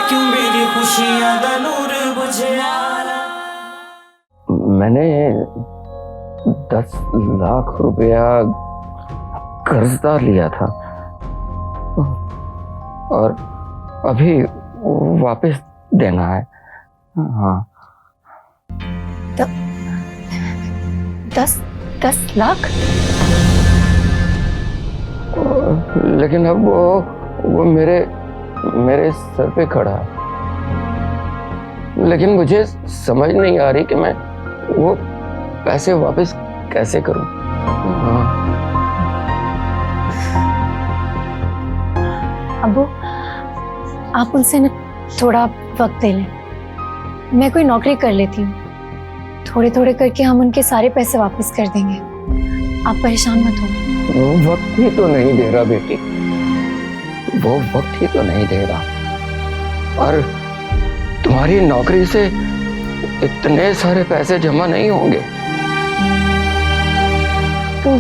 क्यों मेरी खुशियां दा नूर बुझया। मैंने 10 लाख रुपया कर्जदार लिया था और अभी वापस देना है। हाँ। 10 लाख? लेकिन अब वो मेरे सर पे खड़ा है, लेकिन मुझे समझ नहीं आ रही कि मैं वो पैसे वापस कैसे करूं। हाँ। अबू, आप उनसे न थोड़ा वक्त ले लें। मैं कोई नौकरी कर लेती हूँ, थोड़े थोड़े करके हम उनके सारे पैसे वापस कर देंगे। आप परेशान मत हो। वो वक्त ही तो नहीं दे रहा बेटी, वो वक्त ही तो नहीं दे रहा। और तुम्हारी नौकरी से इतने सारे पैसे जमा नहीं होंगे। तो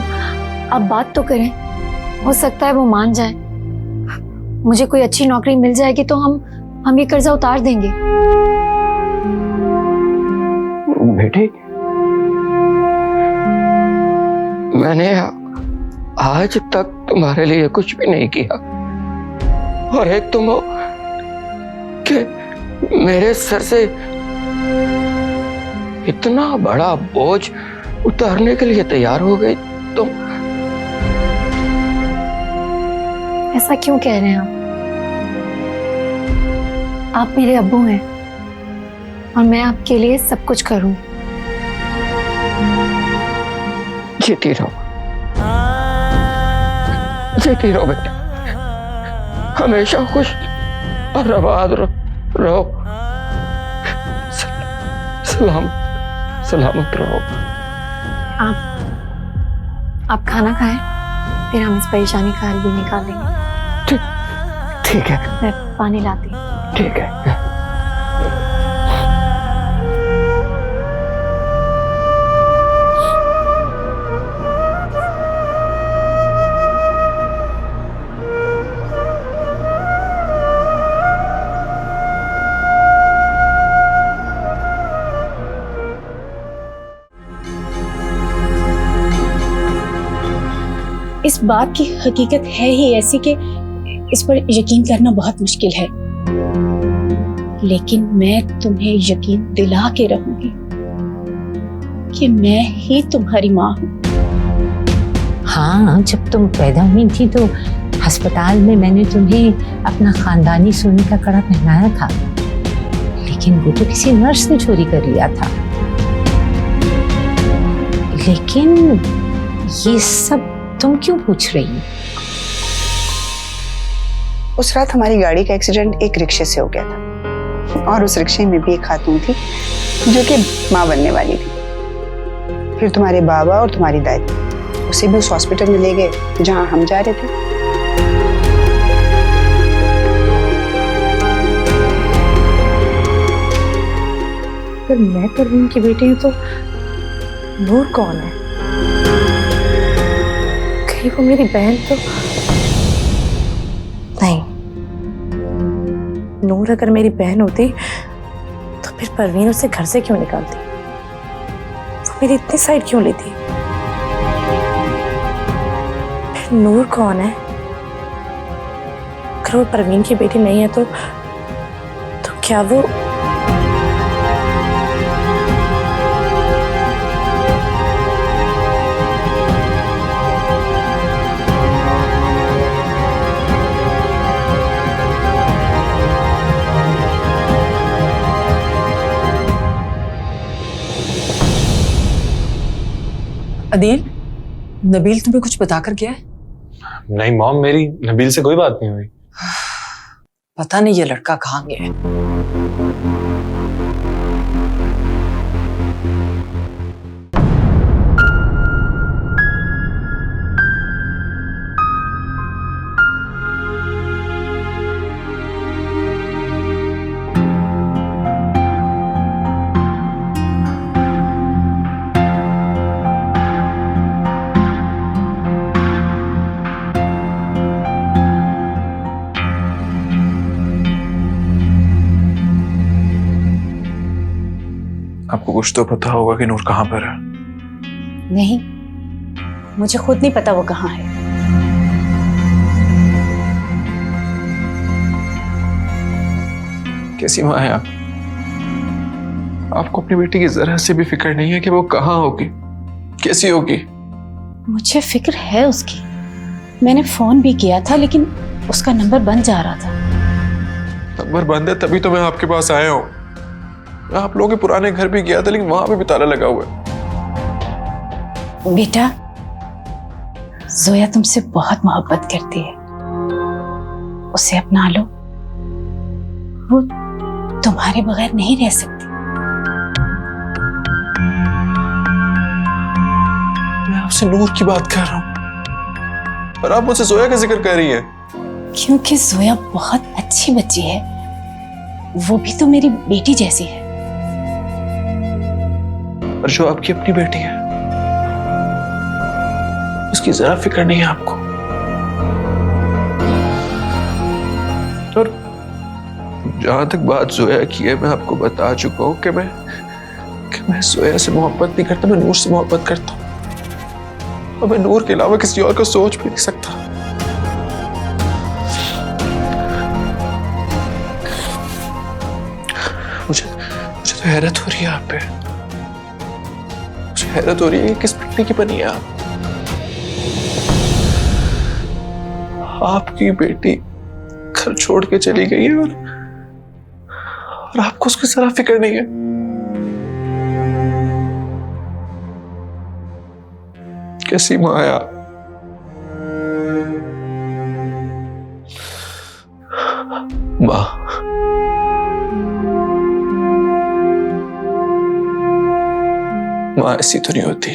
आप बात तो करें, हो सकता है वो मान जाए। मुझे कोई अच्छी नौकरी मिल जाएगी तो हम ये कर्जा उतार देंगे। बेटी, मैंने आज तक तुम्हारे लिए कुछ भी नहीं किया, और एक तुम हो कि मेरे सर से इतना बड़ा बोझ उतारने के लिए तैयार हो गई तुम। ऐसा क्यों कह रहे हैं आप मेरे अब्बू हैं और मैं आपके लिए सब कुछ करूं। जीती रहो, जीती रहो बेटा, हमेशा खुश और आबाद रहो, सलामत रहो। आप खाना खाएं, फिर हम इस परेशानी का हल भी निकाल लेंगे। ठीक है, मैं पानी लाती हूँ। ठीक है। इस बात की हकीकत है ही ऐसी कि इस पर यकीन करना बहुत मुश्किल है, लेकिन मैं तुम्हें यकीन दिला के रहूंगी कि मैं ही तुम्हारी माँ हूँ। हाँ, जब तुम पैदा हुई थी तो अस्पताल में मैंने तुम्हें अपना खानदानी सोने का कड़ा पहनाया था, लेकिन वो तो किसी नर्स ने चोरी कर लिया था। लेकिन ये सब तुम क्यों पूछ रही हो? उस रात हमारी गाड़ी का एक्सीडेंट एक रिक्शे से हो गया था, और उस रिक्शे में भी एक खातून थी जो कि माँ बनने वाली थी। फिर तुम्हारे बाबा और तुम्हारी दादी उसे भी उस हॉस्पिटल में ले गए जहां हम जा रहे थे। पर मैं परवीन की बेटी हूँ तो नूर कौन है? कहीं वो मेरी बहन तो नहीं। नूर अगर मेरी बहन होती तो फिर परवीन उसे घर से क्यों निकालती? वो मेरी इतनी साइड क्यों लेती? फिर नूर कौन है? अगर वो परवीन की बेटी नहीं है तो क्या वो अदील, नबील तुम्हें कुछ बताकर गया है? नहीं मॉम, मेरी नबील से कोई बात नहीं हुई। पता नहीं ये लड़का कहाँ गया है। कुछ तो पता होगा कि नूर कहाँ पर है। नहीं, मुझे खुद नहीं पता वो कहाँ है। कैसी माँ है आप? आपको अपनी बेटी की जरा से भी फिक्र नहीं है कि वो कहाँ होगी, कैसी होगी? मुझे फिक्र है उसकी। मैंने फोन भी किया था लेकिन उसका नंबर बंद जा रहा था। नंबर बंद है तभी तो मैं आपके पास आया हूँ। मैं आप लोगों के पुराने घर भी गया था लेकिन वहां पे भी ताला लगा हुआ है। बेटा, जोया तुमसे बहुत मोहब्बत करती है, उसे अपना लो। वो तुम्हारे बगैर नहीं रह सकती। मैं आपसे नूर की बात कर रहा हूँ और आप मुझसे जोया का जिक्र कर रही हैं। क्योंकि जोया बहुत अच्छी बच्ची है, वो भी तो मेरी बेटी जैसी है। और जो आपकी अपनी बेटी है उसकी जरा फिक्र नहीं है आपको। और जहां तक बात जोया की है, मैं आपको बता चुका हूं कि मैं जोया से मोहब्बत नहीं करता, मैं नूर से मोहब्बत करता हूं। और मैं नूर के अलावा किसी और को सोच भी नहीं सकता। मुझे तो हैरत हो रही है आप पे। मुझे हैरत हो रही है कि किस मिट्टी की बनी है आप। आपकी बेटी घर छोड़ के चली गई है और आपको उसकी जरा फिक्र नहीं है। कैसी माँ है आप? माँ, माँ ऐसी तो नहीं होती।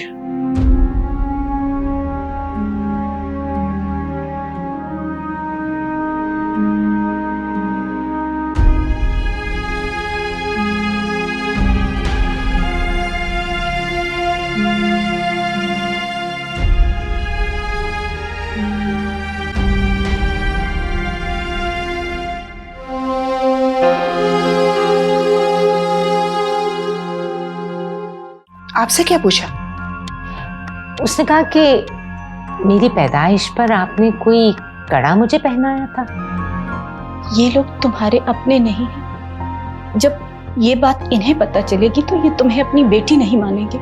आपसे क्या पूछा? उसने कहा कि मेरी पैदाइश पर आपने कोई कड़ा मुझे पहनाया था। ये लोग तुम्हारे अपने नहीं हैं। जब ये बात इन्हें पता चलेगी तो ये तुम्हें अपनी बेटी नहीं मानेंगे,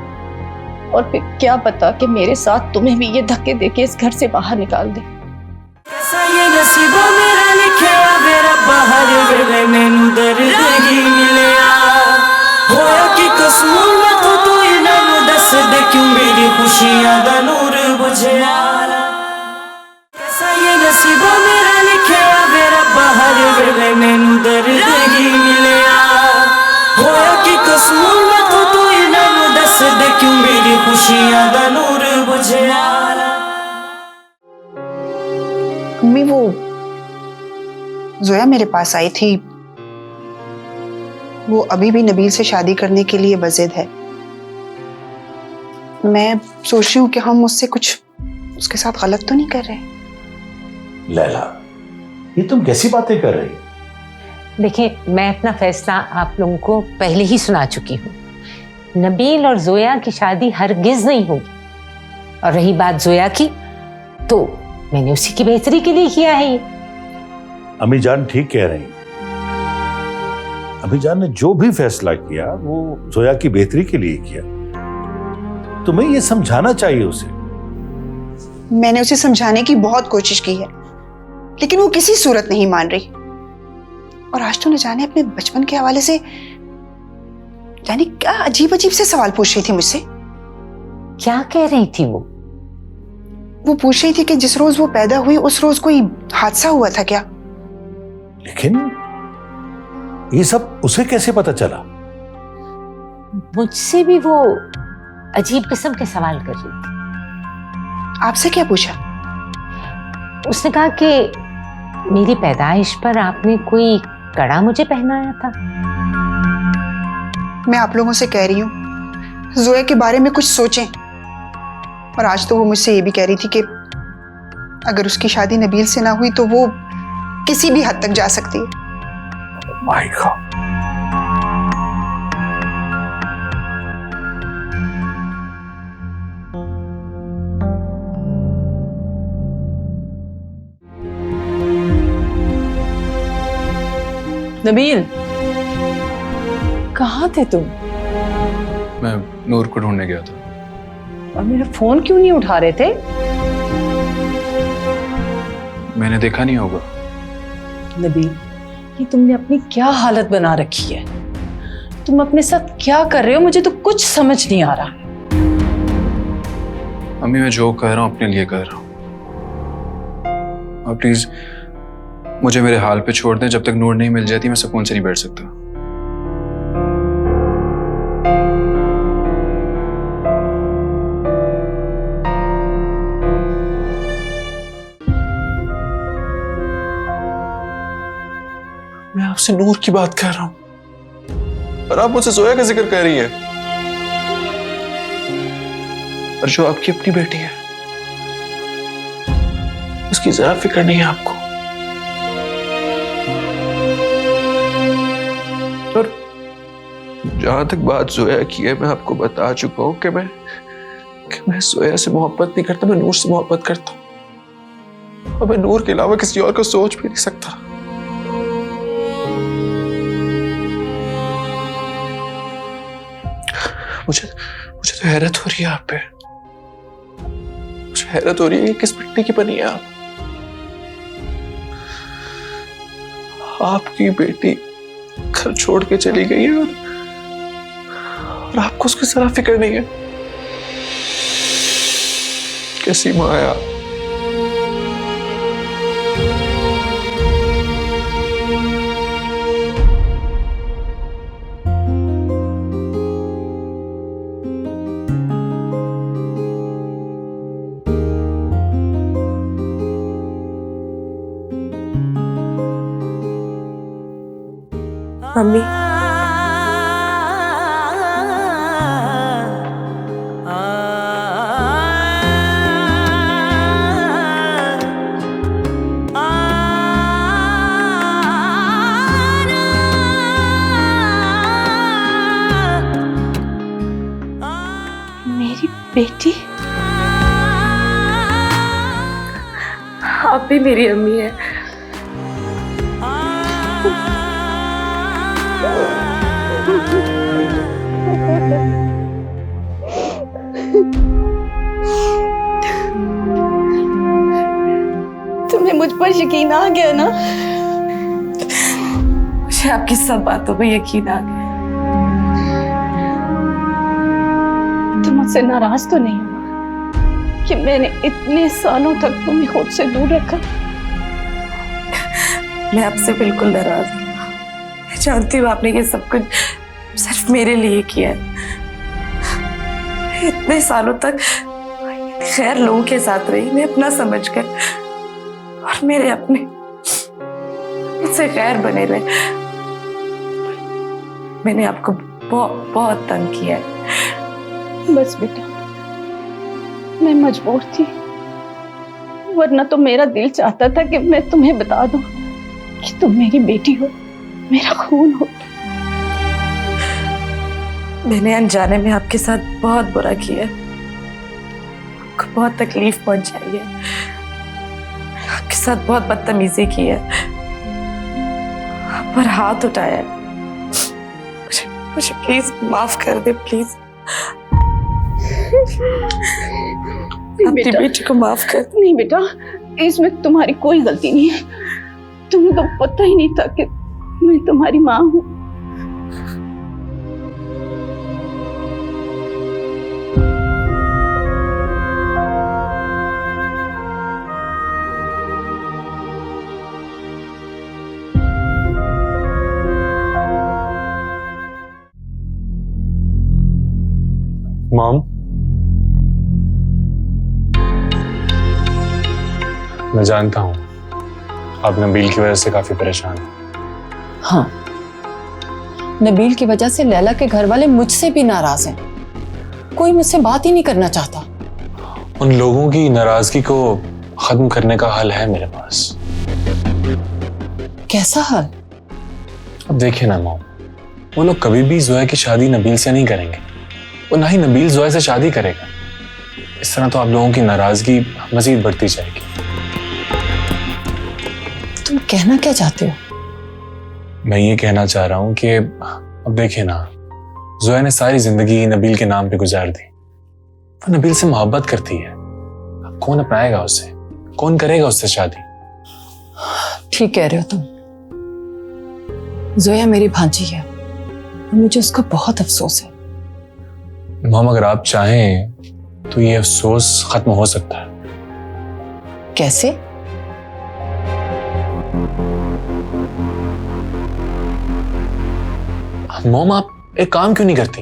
और फिर क्या पता कि मेरे साथ तुम्हें भी ये धक्के देके इस घर से बाहर निकाल दे। कैसा ये नसीबा मेरा लिखा मेरा बाहर वेले मैनू दर्द ही मिलिया होया कि कसूर मैं तो तू इन्हां दस दे क्यों मेरी खुशियां दा नूर बुझया। कैसा ये नसीबा मेरा लिखा मेरा बाहर वेले मैनू दर्द ही मिलिया होया कि कसूर मैं तो तू इन्हां दस दे क्यों मेरी खुशियां दा नूर बुझया। अम्मी, वो जोया मेरे पास आई थी। वो अभी भी नबील से शादी करने के लिए बज़िद है। मैं सोच रही हूँ कि हम उससे कुछ उसके साथ गलत तो नहीं कर रहे। लैला, ये तुम कैसी बातें कर रही? देखिए, मैं अपना फैसला आप लोगों को पहले ही सुना चुकी हूँ। नबील और जोया की शादी हरगिज नहीं होगी। और रही बात जोया की, तो मैंने उसी की बेहतरी के लिए किया है ये। अम्मी जान ठीक कह रही। अम्मी जान ने जो भी फैसला किया वो जोया की बेहतरी के लिए किया। तुम्हें ये समझाना चाहिए उसे। मैंने उसे समझाने की बहुत कोशिश की है, लेकिन वो किसी सूरत नहीं मान रही। और आज तो न जाने अपने बचपन के हवाले से जाने क्या अजीब अजीब से सवाल पूछ रही थी मुझसे। क्या कह रही थी वो? वो पूछ रही थी कि जिस रोज वो पैदा हुई उस रोज कोई हादसा हुआ था क्या। लेकिन ये सब उसे कैसे पता चला? मुझसे भी वो अजीब किस्म के सवाल कर रही थी। आपसे क्या पूछा? उसने कहा कि मेरी पैदाइश पर आपने कोई कड़ा मुझे पहनाया था। मैं आप लोगों से कह रही हूँ जोया के बारे में कुछ सोचें। और आज तो वो मुझसे ये भी कह रही थी कि अगर उसकी शादी नबील से ना हुई तो वो किसी भी हद तक जा सकती है। माय गॉड, नबील, कहाँ थे तुम? मैं नूर को ढूंढने गया था। और मेरा फोन क्यों नहीं उठा रहे थे? मैंने देखा नहीं होगा। नबील, ये तुमने अपनी क्या हालत बना रखी है? तुम अपने साथ क्या कर रहे हो? मुझे तो कुछ समझ नहीं आ रहा। अम्मी, मैं जो कह रहा हूँ अपने लिए कह रहा हूँ। आप प्लीज मुझे मेरे हाल पे छोड़ दें। जब तक नूर नहीं मिल जाती मैं सुकून से नहीं बैठ सकता। मैं आपसे नूर की बात कर रहा हूं और आप मुझसे जोया का जिक्र कर रही है। और जो आपकी अपनी बेटी है उसकी जरा फिक्र नहीं है आपको। और जहां तक बात जोया की है, मैं आपको बता चुका हूं कि मैं जोया से मोहब्बत नहीं करता, मैं नूर से मोहब्बत करता हूं। और मैं नूर के अलावा किसी और को सोच भी नहीं सकता। मुझे तो हैरत हो रही है आप पे। मुझे हैरत हो रही है कि किस मिट्टी की बनी है आप। आपकी बेटी घर छोड़ के चली गई है और आपको उसकी जरा फिक्र नहीं है। कैसी माँ है आप। मम्मी, मेरी बेटी? आप भी मेरी अम्मी है। तुम्हें मुझ पर यकीन आ गया ना? मुझे आपकी सब बातों पे यकीन आ गया। तुम मुझसे नाराज तो नहीं हुआ कि मैंने इतने सालों तक तुम्हें खुद से दूर रखा? मैं आपसे बिल्कुल नाराज हूँ। मैं जानती हूँ आपने ये सब कुछ सिर्फ मेरे लिए किया है। इतने सालों तक खैर लोगों के साथ रही, मैं अपना समझकर, और मेरे अपने मुझसे खैर बने रहे। मैंने आपको बहुत तंग किया है। बस बेटा, मैं मजबूर थी, वरना तो मेरा दिल चाहता था कि मैं तुम्हें बता दूं कि तुम मेरी बेटी हो, मेरा खून हो। मैंने अनजाने में आपके साथ बहुत बुरा किया, आपको बहुत तकलीफ पहुंचाई है, आपके साथ बहुत बदतमीजी की है, आप पर हाथ उठाया है। मुझे प्लीज माफ कर दे, प्लीज। अपनी बेटी को माफ कर। नहीं बेटा, इसमें तुम्हारी कोई गलती नहीं है। तुम्हें तो पता ही नहीं था कि मैं तुम्हारी माँ हूँ। मॉम, मैं जानता हूँ आप नबील की वजह से काफी परेशान हैं। हाँ, नबील की वजह से लैला के घर वाले मुझसे भी नाराज हैं। कोई मुझसे बात ही नहीं करना चाहता। उन लोगों की नाराजगी को खत्म करने का हल है मेरे पास। कैसा हल? अब देखिए ना मॉम, वो लोग कभी भी जोया की शादी नबील से नहीं करेंगे, और ना ही नबील जोया से शादी करेगा। इस तरह तो आप लोगों की नाराजगी मजीद बढ़ती जाएगी। तुम कहना क्या चाहते हो? मैं ये कहना चाह रहा हूँ कि अब देखिए ना, जोया ने सारी जिंदगी नबील के नाम पे गुजार दी। वो नबील से मोहब्बत करती है। अब कौन अपनाएगा उसे? कौन करेगा उससे शादी? ठीक कह रहे हो तुम। जोया मेरी भांजी है, मुझे उसका बहुत अफसोस है। मोम, अगर आप चाहें तो ये अफसोस खत्म हो सकता है। कैसे? मोम, आप एक काम क्यों नहीं करती?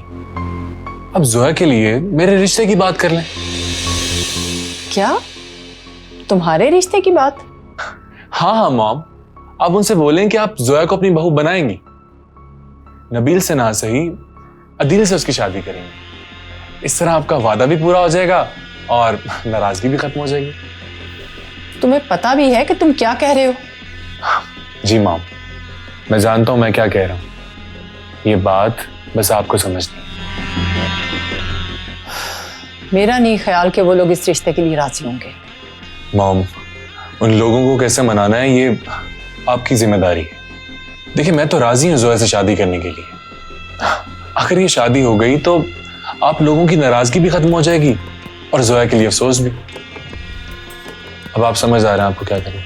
अब जोया के लिए मेरे रिश्ते की बात कर लें। क्या? तुम्हारे रिश्ते की बात? हाँ हाँ मॉम, आप उनसे बोलें कि आप जोया को अपनी बहू बनाएंगी। नबील से ना सही, अदील से उसकी शादी करेंगे। इस तरह आपका वादा भी पूरा हो जाएगा और नाराजगी भी खत्म हो जाएगी। तुम्हें पता भी है कि तुम क्या कह रहे हो? जी मॉम, मैं जानता हूं मैं क्या कह रहा हूं। ये बात बस आपको समझनी है। मेरा नहीं ख्याल कि वो लोग इस रिश्ते के लिए राजी होंगे। मॉम, उन लोगों को कैसे मनाना है ये आपकी जिम्मेदारी है। देखिए, मैं तो राजी हूं जोया से शादी करने के लिए। अगर ये शादी हो गई तो आप लोगों की नाराजगी भी खत्म हो जाएगी और जोया के लिए अफसोस भी। अब आप समझ आ रहे हैं आपको क्या करें।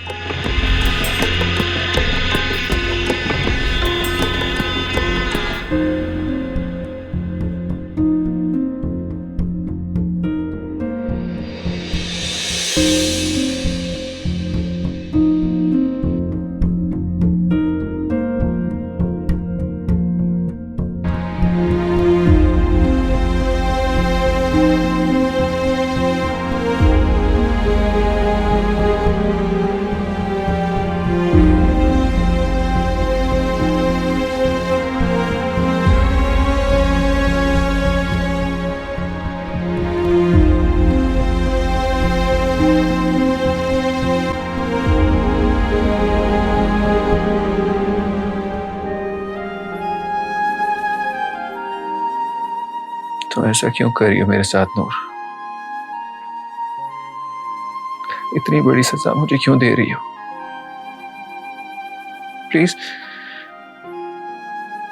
तो ऐसा क्यों कर रही हो मेरे साथ नूर? इतनी बड़ी सजा मुझे क्यों दे रही हो? प्लीज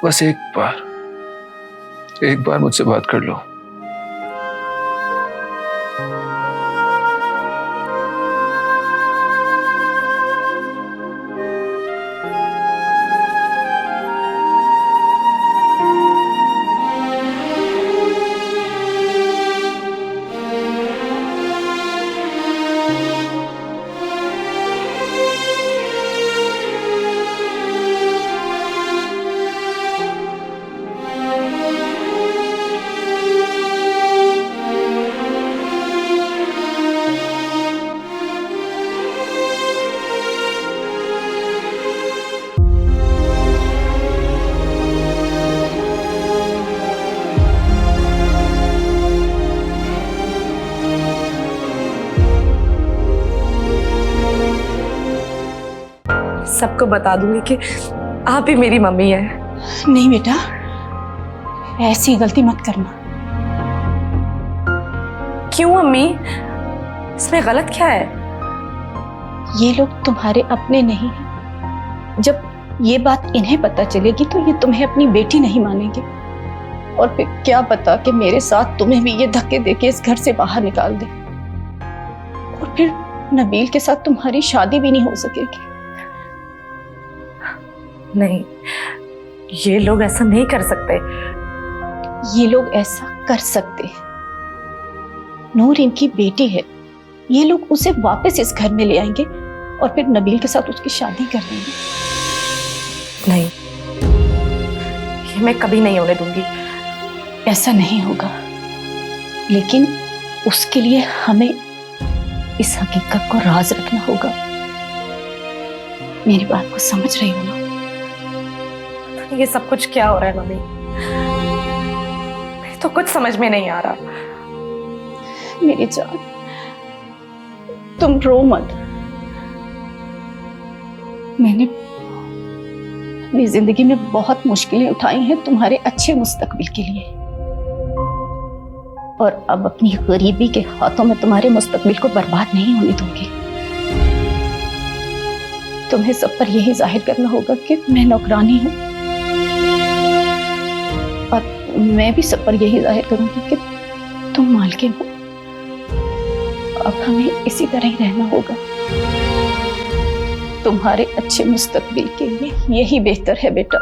बस एक बार मुझसे बात कर लो। सबको बता दूंगी कि आप ही मेरी मम्मी है। नहीं बेटा, ऐसी गलती मत करना। क्यों अम्मी? इसमें गलत क्या है? ये लोग तुम्हारे अपने नहीं हैं। जब ये बात इन्हें पता चलेगी तो ये तुम्हें अपनी बेटी नहीं मानेंगे और फिर क्या पता कि मेरे साथ तुम्हें भी ये धक्के देके इस घर से बाहर निकाल दे और फिर नबील के साथ तुम्हारी शादी भी नहीं हो सकेगी। नहीं, ये लोग ऐसा नहीं कर सकते। ये लोग ऐसा कर सकते हैं। नूर इनकी बेटी है। ये लोग उसे वापस इस घर में ले आएंगे और फिर नबील के साथ उसकी शादी कर देंगे। नहीं, ये मैं कभी नहीं होने दूंगी। ऐसा नहीं होगा, लेकिन उसके लिए हमें इस हकीकत को राज रखना होगा। मेरी बात को समझ रही हो ना? ये सब कुछ क्या हो रहा है मम्मी? मेरे तो कुछ समझ में नहीं आ रहा। मेरी जान, तुम रो मत। मैंने अपनी जिंदगी में बहुत मुश्किलें उठाई हैं तुम्हारे अच्छे मुस्तकबिल के लिए, और अब अपनी गरीबी के हाथों में तुम्हारे मुस्तकबिल को बर्बाद नहीं होने दूंगी। तुम्हें सब पर यही जाहिर करना होगा कि मैं नौकरानी हूँ, और मैं भी सब पर यही जाहिर करूंगी कि तुम मालकिन हो। अब हमें इसी तरह ही रहना होगा। तुम्हारे अच्छे मुस्तकबिल के लिए यही बेहतर है बेटा।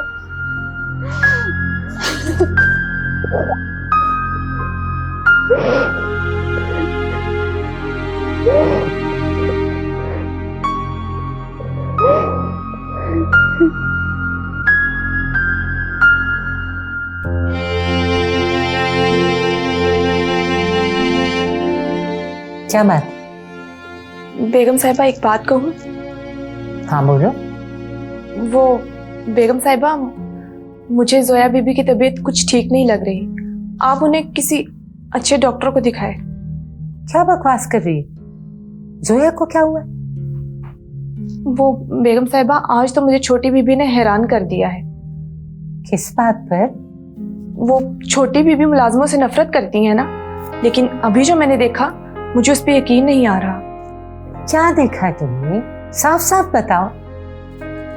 क्या बात? बेगम साहिबा एक बात कहूँ? हाँ बोलो। वो बेगम साहिबा, मुझे जोया बीबी की तबीयत कुछ ठीक नहीं लग रही। आप उन्हें किसी अच्छे डॉक्टर को दिखाएं। क्या बकवास कर रही है? जोया को क्या हुआ? वो बेगम साहिबा, आज तो मुझे छोटी बीबी ने हैरान कर दिया है। किस बात पर? वो छोटी बीबी मुलाजमों से नफरत करती है ना, लेकिन अभी जो मैंने देखा मुझे उस पर यकीन नहीं आ रहा। क्या देखा है तुमने? साफ साफ बताओ।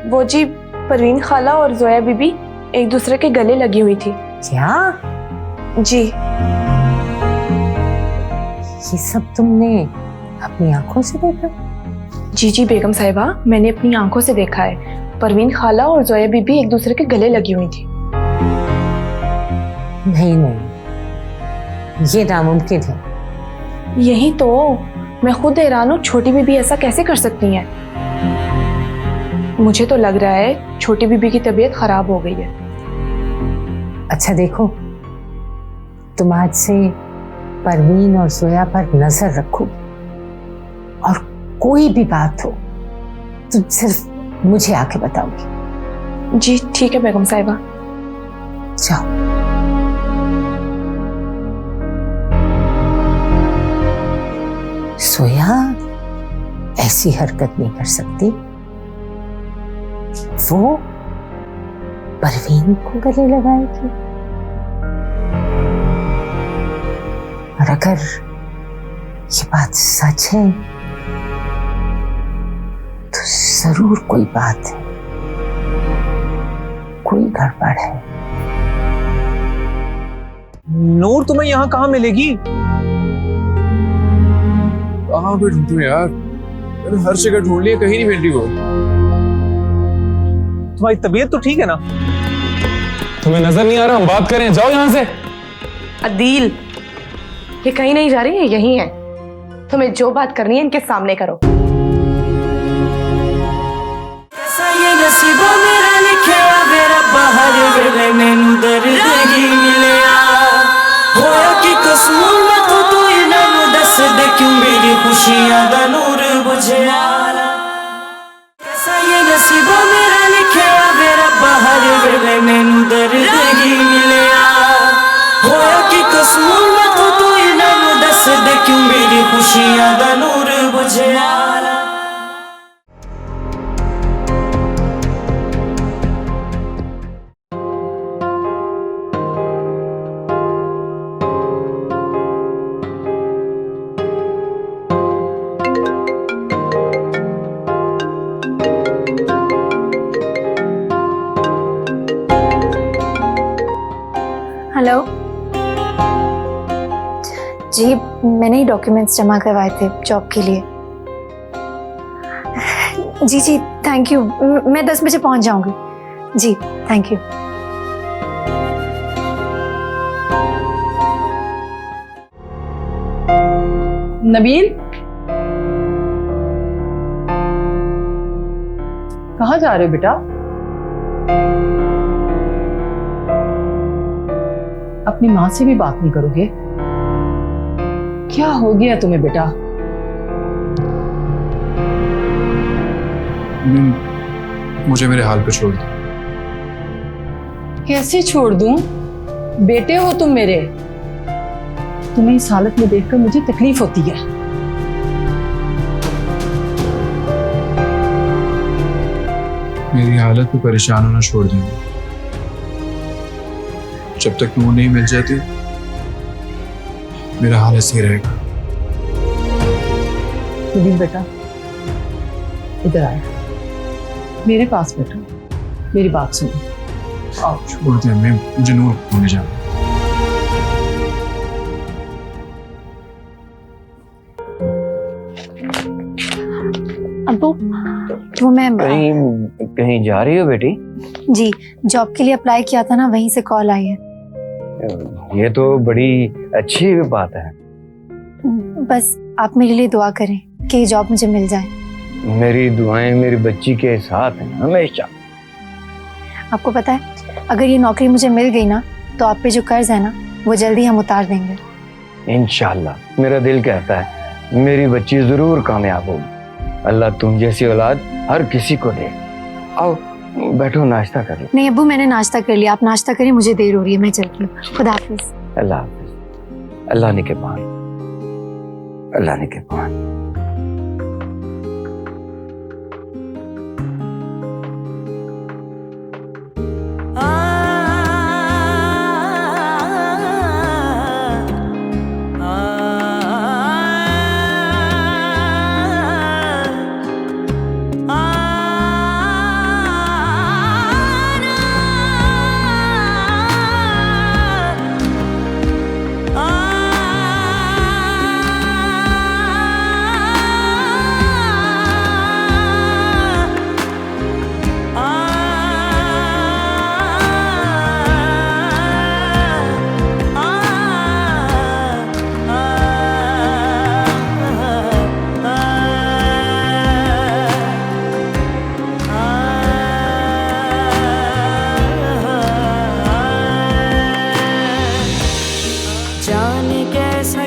वो जी, परवीन खाला और जोया बीबी एक दूसरे के गले लगी हुई थी। क्या? जी। ये सब तुमने अपनी आंखों से देखा? जी जी बेगम साहिबा, मैंने अपनी आंखों से देखा है। परवीन खाला और जोया बीबी एक दूसरे के गले लगी हुई थी। नहीं नहीं, ये नामुमकिन है। यही तो मैं खुद हैरान हूँ, छोटी बीबी ऐसा कैसे कर सकती हैं? मुझे तो लग रहा है छोटी बीबी की तबीयत खराब हो गई है। अच्छा देखो, तुम आज से परवीन और जोया पर नजर रखो, और कोई भी बात हो तो सिर्फ मुझे आके बताओगी। जी ठीक है बेगम साहिबा। जाओ। जोया ऐसी हरकत नहीं कर सकती। वो परवीन को गले लगाएगी, और अगर ये बात सच है तो जरूर कोई बात है, कोई गड़बड़ है। नूर तुम्हें यहाँ कहाँ मिलेगी? कहाँ पे ढूंढूं यार, मैंने हर जगह ढूंढ लिया, कहीं नहीं मिल रही वो। तुम्हारी तबीयत तो ठीक है ना? तुम्हें नजर नहीं आ रहा? हम बात करें, जाओ यहाँ से। अदील, ये कहीं नहीं जा रही है, यहीं है। तुम्हें जो बात करनी है इनके सामने करो। ये नसीबों मेरा लिखिया मेरा बाहर वेले मैनू दर्द ही मिलिया होया कि कसूर मैं तो तू इन्हां दस दे क्यों मेरी खुशियां दा नूर बुझिया। ये नसीबों मेरा लिखिया मेरा बाहर वेले मैनू दर्द ही मिलिया होया कि कसूर मैं तो तू इन्हां दस दे क्यों मेरी खुशियां दा नूर बुझिया। हेलो जी, मैंने ही डॉक्यूमेंट्स जमा करवाए थे जॉब के लिए। जी जी थैंक यू, मैं 10 बजे पहुंच जाऊंगी। जी थैंक यू। नबील, कहाँ जा रहे हो बेटा? अपनी माँ से भी बात नहीं करोगे? क्या हो गया तुम्हें बेटा? मुझे मेरे हाल पे छोड़ दो। कैसे छोड़ दूं? बेटे हो तुम मेरे। तुम्हें इस हालत में देखकर मुझे तकलीफ होती है। मेरी हालत पे परेशान होना छोड़ देंगे। जब तक नूर नहीं मिल जाती मेरा हाल ऐसे ही रहेगा। नबील बेटा इधर आया। मेरे पास बैठो, मेरी बात सुनो। आओ। छोड़ दे, मैं मुझे नूर होने जा। अब्बू, वो मैं कहीं जा रही हो बेटी? जी, जॉब के लिए अप्लाई किया था ना, वहीं से कॉल आई है। ये तो बड़ी अच्छी बात है। बस आप मेरे लिए दुआ करें कि ये जॉब मुझे मिल जाए। मेरी दुआएं मेरी बच्ची के साथ हैं हमेशा। आपको पता है, अगर ये नौकरी मुझे मिल गई ना, तो आप पे जो कर्ज है ना, वो जल्दी हम उतार देंगे। इंशाल्लाह। मेरा दिल कहता है मेरी बच्ची जरूर कामयाब होगी। अल्लाह तुम जैसी औलाद हर किसी को दे। आओ बैठो, नाश्ता कर लो। नहीं अब्बू, मैंने नाश्ता कर लिया, आप नाश्ता करिए, मुझे देर हो रही है, मैं चलती हूँ। खुदा हाफिज। अल्लाह हाफिज। अल्लाह ने के पान, अल्लाह ने के पान।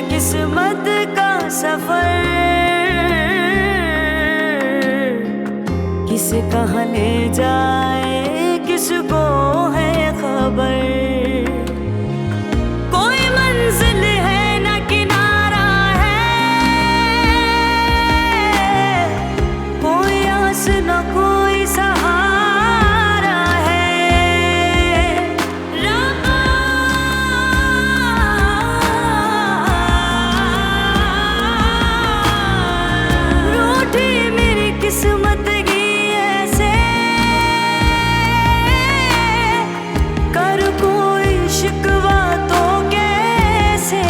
किस्मत का सफर किस कहाँ ले जाए किसको है खबर। कोई मंजिल है न किनारा है, कोई आस न कोई सहारा है। रूठी मेरी किस्मत की ऐसे, कर कोई शिकवा तो कैसे।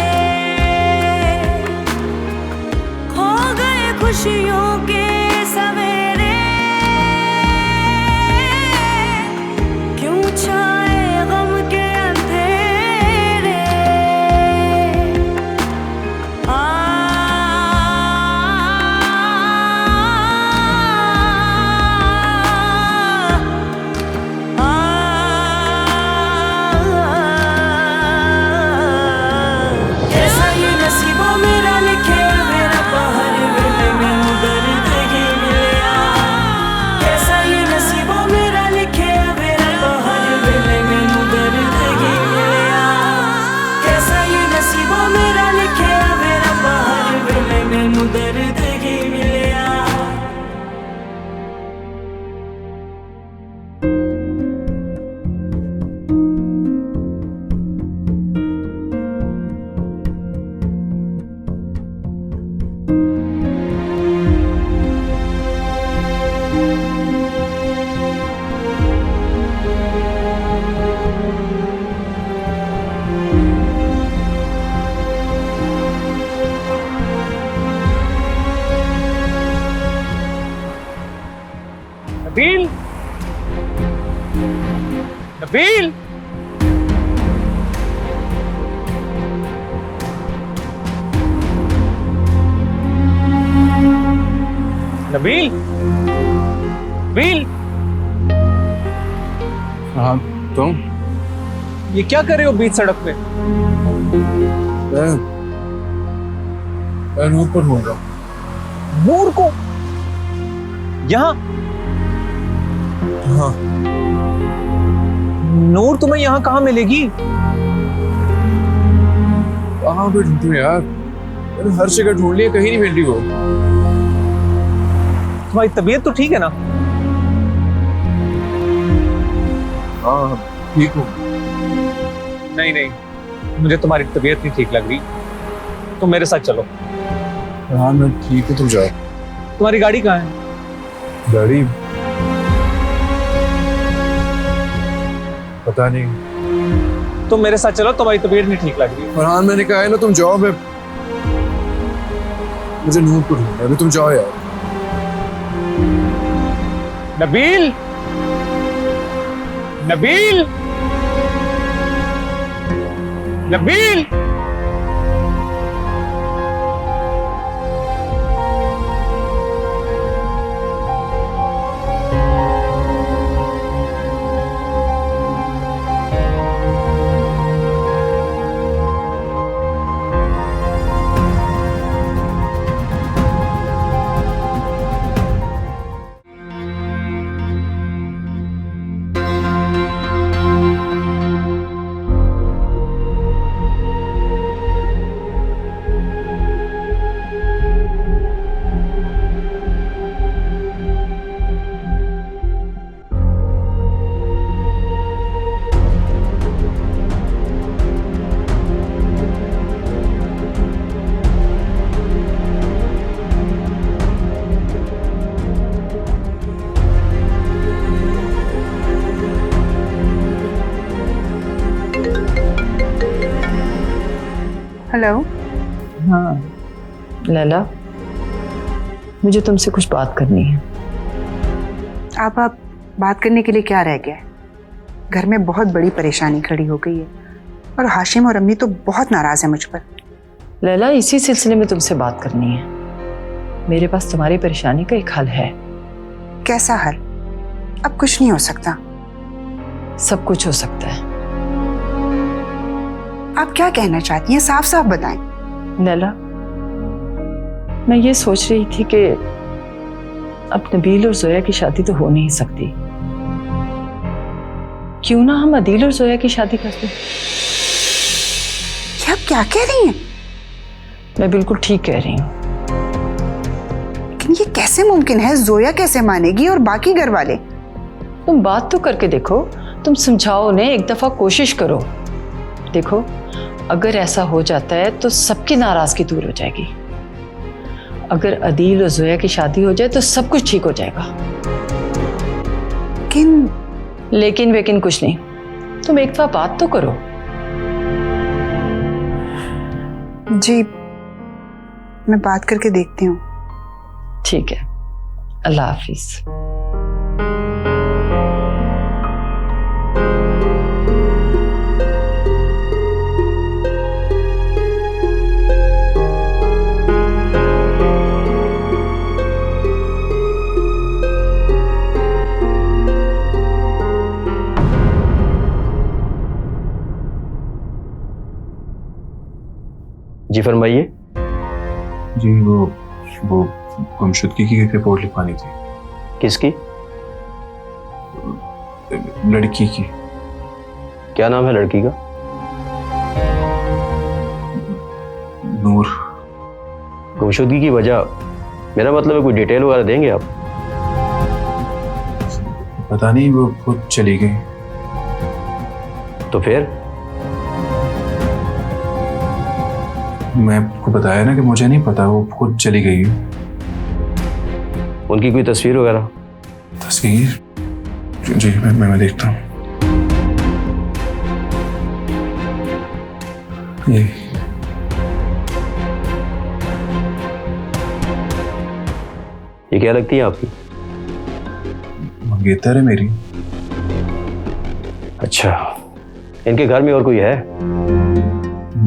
खो गए खुशियों के सवेरे, क्यों छाए गम के अंधेरे। कैसा ये नसीबों मेरा लिखे मेरा बाहर वेले मैनू दर्द ही मिलिया। कैसा ये नसीबों मेरा लिखे मेरा बाहर वेले मैनू दर्द ही मिलिया। कैसा ये नसीबों मेरा लिखे मेरा बाहर वेले मैनू दर्द ही मिलिया। नबील, नबील, नबील, नबील। हाँ तुम ये क्या कर रहे हो बीच सड़क पे? मैं नूर को ढूंढ रहा हूँ। नूर को? यहाँ? हाँ। नूर तुम्हें यहाँ कहाँ मिलेगी? कहाँ पे ढूंढूं यार, मैंने हर जगह ढूंढ लिया, कहीं नहीं मिल रही वो। तुम्हारी तबीयत तो ठीक है ना? हाँ ठीक हूँ। नहीं नहीं, मुझे तुम्हारी तबीयत नहीं ठीक लग रही, तुम मेरे साथ चलो। हाँ मैं ठीक हूँ, तुम जाओ। तुम्हारी गाड़ी कहाँ है? गाड़ी पता नहीं। तुम मेरे साथ चलो, तुम्हारी तबीयत नहीं ठीक लग रही। फरहान मैंने कहा है ना तुम जाओ, मैं मुझे नूर को ढूंढना है, अभी तुम जाओ यार। नबील, नबील, नबील। हेलो। हाँ लैला, मुझे तुमसे कुछ बात करनी है। आप बात करने के लिए क्या रह गया है? घर में बहुत बड़ी परेशानी खड़ी हो गई है और हाशिम और अम्मी तो बहुत नाराज है मुझ पर। लैला, इसी सिलसिले में तुमसे बात करनी है। मेरे पास तुम्हारी परेशानी का एक हल है। कैसा हल? अब कुछ नहीं हो सकता। सब कुछ हो सकता है। आप क्या कहना चाहती हैं? साफ साफ बताएं। लैला, मैं ये सोच रही थी कि अब नबील और जोया की शादी तो हो नहीं सकती, क्यों ना हम अदील और जोया की शादी कर दें। आप क्या कह रही हैं? मैं बिल्कुल ठीक कह रही हूँ। लेकिन ये कैसे मुमकिन है? जोया कैसे मानेगी और बाकी घर वाले? तुम बात तो करके देखो, तुम समझाओ उन्हें, एक दफा कोशिश करो। देखो, अगर ऐसा हो जाता है तो सबकी नाराजगी दूर हो जाएगी। अगर अदील और जोया की शादी हो जाए तो सब कुछ ठीक हो जाएगा। लेकिन वेकिन कुछ नहीं, तुम एक दफा बात तो करो। जी, मैं बात करके देखती हूँ। ठीक है, अल्लाह हाफिज। जी फरमाइए। जी वो गुमशुदगी की एक रिपोर्ट लिखवानी थी। किसकी? लड़की की। क्या नाम है लड़की का? नूर। गुमशुदगी की वजह, मेरा मतलब है कोई डिटेल वगैरह देंगे आप? पता नहीं, वो खुद चली गई। तो फिर? मैं आपको बताया ना कि मुझे नहीं पता, वो खुद चली गई है। उनकी कोई तस्वीर वगैरह? तस्वीर? जी मैं देखता हूँ। ये क्या लगती है आपकी? मंगेतर है मेरी। अच्छा, इनके घर में और कोई है?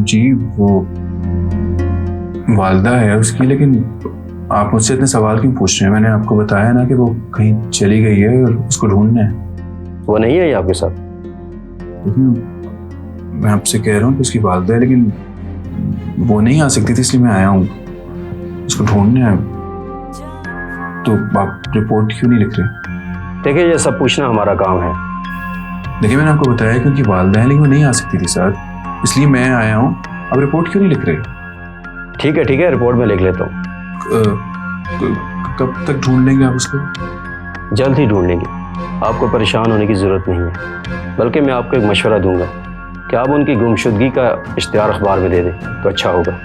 जी वो वालदा है उसकी, लेकिन आप मुझसे इतने सवाल क्यों पूछ रहे हैं? मैंने आपको बताया ना कि वो कहीं चली गई है और उसको ढूंढना है। वो नहीं है ये आपके साथ? मैं आपसे कह रहा हूँ कि उसकी वालदा है, लेकिन वो नहीं आ सकती थी, इसलिए मैं आया हूँ। उसको ढूंढना है। तो आप रिपोर्ट क्यों नहीं लिख रहे? देखिए, ये सब पूछना हमारा काम है। देखिए, मैंने आपको बताया कि उनकी वालदा है, लेकिन वो नहीं आ सकती थी सर, इसलिए मैं आया हूँ। अब रिपोर्ट क्यों नहीं लिख रहे? ठीक है, रिपोर्ट में लिख लेता हूँ। कब तक ढूंढ लेंगे आप उसको? जल्द ही ढूंढ लेंगे, आपको परेशान होने की जरूरत नहीं है। बल्कि मैं आपको एक मशवरा दूंगा कि आप उनकी गुमशुदगी का इश्तिहार अखबार में दे दें तो अच्छा होगा।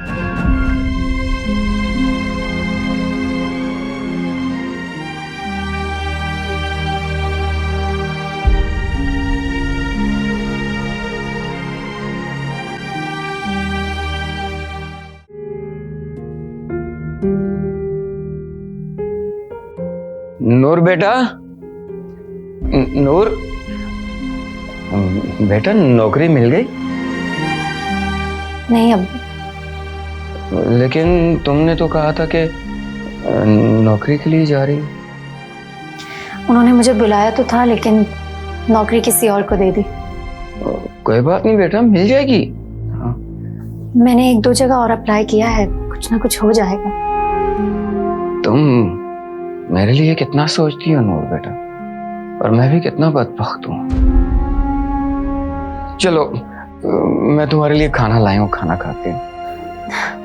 नूर बेटा, नूर बेटा, नौकरी मिल गई? नहीं अब। लेकिन तुमने तो कहा था कि नौकरी के लिए जा रही हो। उन्होंने मुझे बुलाया तो था, लेकिन नौकरी किसी और को दे दी। कोई बात नहीं बेटा, मिल जाएगी। मैंने 1-2 जगह और अप्लाई किया है, कुछ ना कुछ हो जाएगा। तुम मेरे लिए कितना सोचती हो नूर बेटा, और मैं भी कितना बदबख्त हूँ। चलो मैं तुम्हारे लिए खाना लाई हूँ, खाना खाते हैं।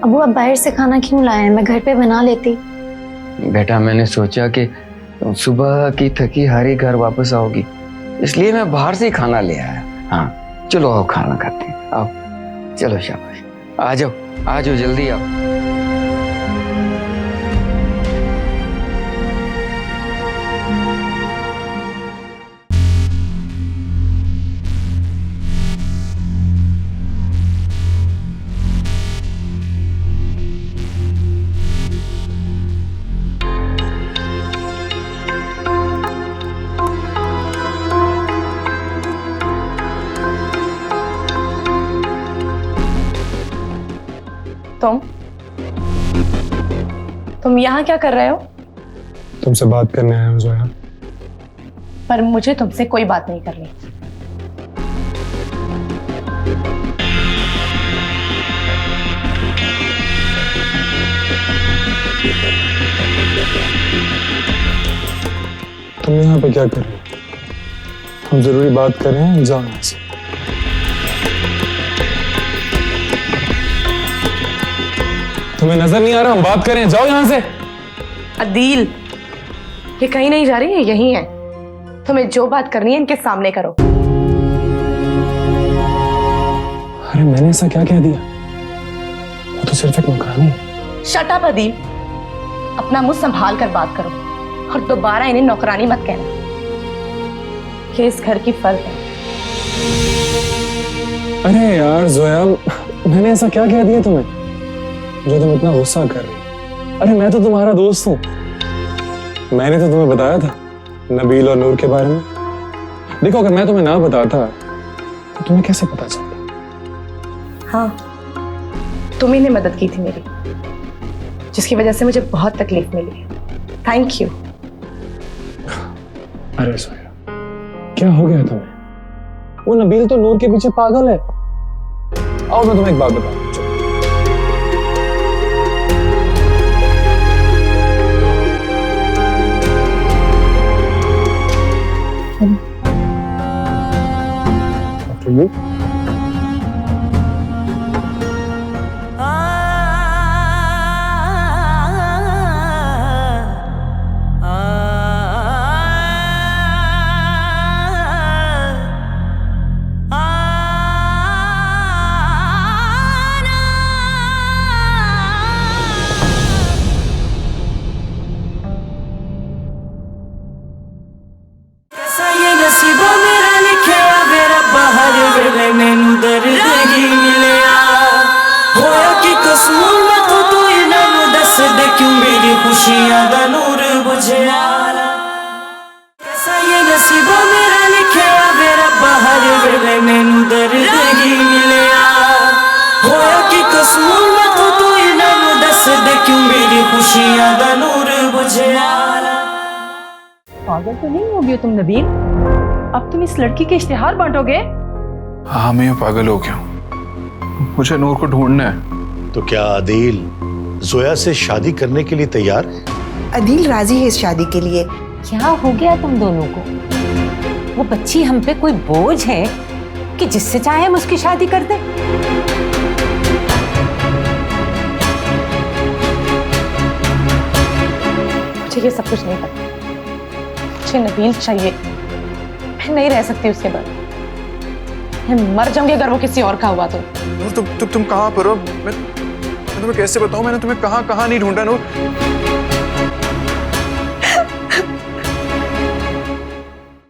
अबू आप बाहर से खाना क्यों लाए हैं? मैं घर पे बना लेती। बेटा मैंने सोचा कि तुम सुबह की थकी हारी घर वापस आओगी, इसलिए मैं बाहर से ही खाना ले आया। हाँ चलो आओ खाना खाते हैं, आओ चलो शाबाश, आ जाओ जल्दी आओ। तुम यहाँ क्या कर रहे हो? तुमसे बात करने आया हूँ जोया। पर मुझे तुमसे कोई बात नहीं करनी। तुम यहाँ पे क्या कर रहे हो? हम जरूरी बात कर रहे हैं, जाओ यहाँ से। तुम्हें नजर नहीं आ रहा हम बात करें? जाओ यहाँ से। अदील, ये कहीं नहीं जा रही है, यहीं है। तुम्हें जो बात करनी है इनके सामने करो। अरे मैंने ऐसा क्या कह दिया? वो तो सिर्फ एक नौकरानी है। शट अप अदील, अपना मुंह संभाल कर बात करो और दोबारा इन्हें नौकरानी मत कहना। ये इस घर की फर्ज है। अरे यार जोया, मैंने ऐसा क्या कह दिया तुम्हें जो तुम इतना गुस्सा कर रही हो? अरे मैं तो तुम्हारा दोस्त हूँ। मैंने तो तुम्हें बताया था नबील और नूर के बारे में। देखो अगर मैं तुम्हें ना बताता तो तुम्हें कैसे पता चलता? हाँ, तुम्ही ने मदद की थी मेरी, जिसकी वजह से मुझे बहुत तकलीफ मिली। Thank you. अरे जोया, क्या हो गया तुम्हें? वो नबील तो नूर के पीछे पागल है। आओ मैं तुम्हें एक बात बताऊं। After you. नसीबों मेरा लिखिया मेरा बाहर वेले मैनू दर्द ही मिलिया होया कि कसूर मैं तू इन्हां दस दे क्यों मेरी खुशियां दा नूर बुझिया कैसा ये नसीबों मेरा लिखिया मेरा बाहर वेले मैनू दर्द ही मिलिया होया कि कसूर मैं तू इन्हां दस दे क्यों मेरी खुशियां दा नूर बुझिया। पागल तो नहीं हो गए तुम नबील? अब तुम इस लड़की के इश्तिहार बांटोगे? हाँ मैं पागल हो गया हूँ, मुझे नूर को ढूंढना है। तो क्या आदिल जोया से शादी करने के लिए तैयार? अदील राजी है इस शादी के लिए। क्या हो गया तुम दोनों को? वो बच्ची हम पे कोई बोझ है कि जिससे चाहे हम उसकी शादी कर दें? मुझे ये सब कुछ नहीं पता। मुझे नबील चाहिए, मैं नहीं रह सकती उसके बाद। मैं मर जाऊंगी अगर वो किसी और का हुआ तो। नूर तुम कहाँ पर हो? मैं तुम्हें कैसे बताऊं? मैंने तुम्हें कहाँ नहीं ढूंढा नूर।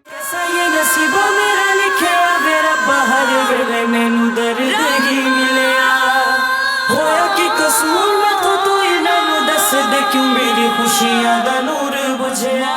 कैसा ये नसीबों मेरा लिखिया मेरा बाहर वेले मैनू दर्द ही मिलिया होया कि कसूर मैं तू इन्हां दस दे क्यों मेरी खुशियां दा नूर बुझिया।